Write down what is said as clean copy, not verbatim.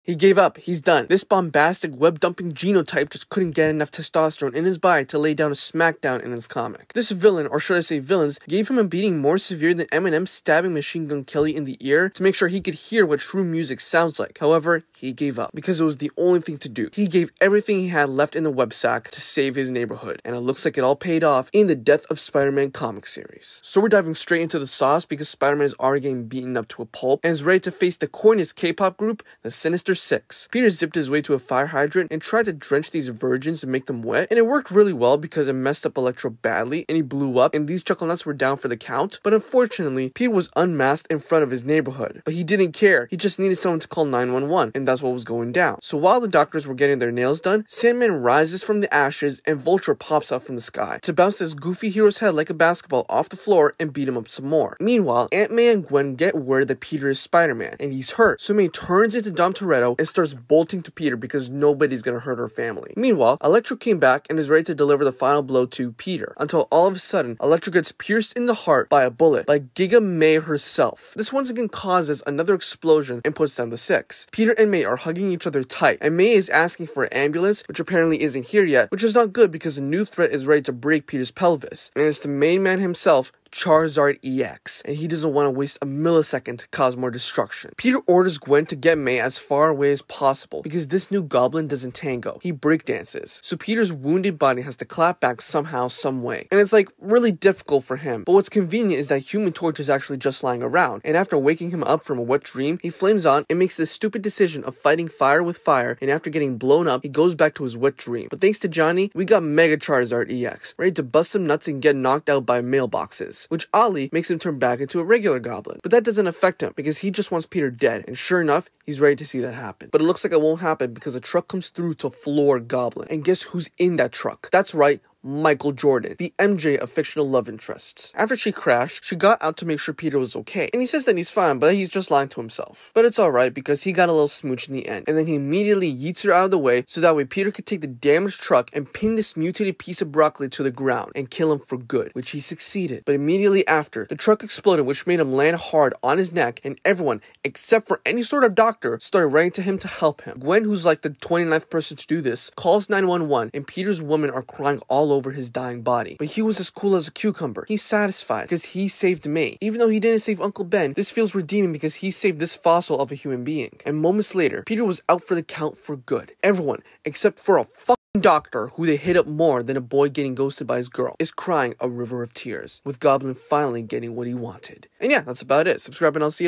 He gave up. He's done. This bombastic, web-dumping genotype just couldn't get enough testosterone in his body to lay down a smackdown in his comic. This villain, or should I say villains, gave him a beating more severe than Eminem stabbing Machine Gun Kelly in the ear to make sure he could hear what true music sounds like. However, he gave up because it was the only thing to do. He gave everything he had left in the web sack to save his neighborhood, and it looks like it all paid off in the Death of Spider-Man comic series. So we're diving straight into the sauce because Spider-Man is already getting beaten up to a pulp and is ready to face the corniest K-pop group, the Sinister Six. Peter zipped his way to a fire hydrant and tried to drench these virgins and make them wet, and it worked really well because it messed up Electro badly and he blew up, and these chuckle nuts were down for the count. But unfortunately, Peter was unmasked in front of his neighborhood. But he didn't care. He just needed someone to call 911, and that's what was going down. So while the doctors were getting their nails done, Sandman rises from the ashes and Vulture pops out from the sky to bounce this goofy hero's head like a basketball off the floor and beat him up some more. Meanwhile, Aunt May and Gwen get word that Peter is Spider-Man and he's hurt, so May turns into Dom Toretto and starts bolting to Peter because nobody's gonna hurt her family. Meanwhile, Electro came back and is ready to deliver the final blow to Peter, until all of a sudden, Electro gets pierced in the heart by a bullet by Giga May herself. This once again causes another explosion and puts down the Six. Peter and May are hugging each other tight, and May is asking for an ambulance, which apparently isn't here yet, which is not good because a new threat is ready to break Peter's pelvis, and it's the main man himself, Charizard EX, and he doesn't want to waste a millisecond to cause more destruction. Peter orders Gwen to get May as far away as possible because this new goblin doesn't tango, he breakdances. So Peter's wounded body has to clap back somehow, some way, and it's like really difficult for him. But what's convenient is that Human Torch is actually just lying around, and after waking him up from a wet dream, he flames on and makes this stupid decision of fighting fire with fire, and after getting blown up, he goes back to his wet dream. But thanks to Johnny, we got Mega Charizard EX, ready to bust some nuts and get knocked out by mailboxes, which Ollie makes him turn back into a regular goblin. But that doesn't affect him because he just wants Peter dead, and sure enough, he's ready to see that happen. But it looks like it won't happen because a truck comes through to floor Goblin, and guess who's in that truck? That's right, Michael Jordan, the MJ of fictional love interests. After she crashed, she got out to make sure Peter was okay, and he says that he's fine, but he's just lying to himself. But it's alright because he got a little smooch in the end, and then he immediately yeets her out of the way so that way Peter could take the damaged truck and pin this mutated piece of broccoli to the ground and kill him for good, which he succeeded. But immediately after, the truck exploded, which made him land hard on his neck, and everyone, except for any sort of doctor, started running to him to help him. Gwen, who's like the 29th person to do this, calls 911, and Peter's women are crying all over his dying body. But he was as cool as a cucumber. He's satisfied because he saved May. Even though he didn't save Uncle Ben, this feels redeeming because he saved this fossil of a human being. And moments later, Peter was out for the count for good. Everyone, except for a fucking doctor who they hit up more than a boy getting ghosted by his girl, is crying a river of tears, with Goblin finally getting what he wanted. And yeah, that's about it. Subscribe and I'll see you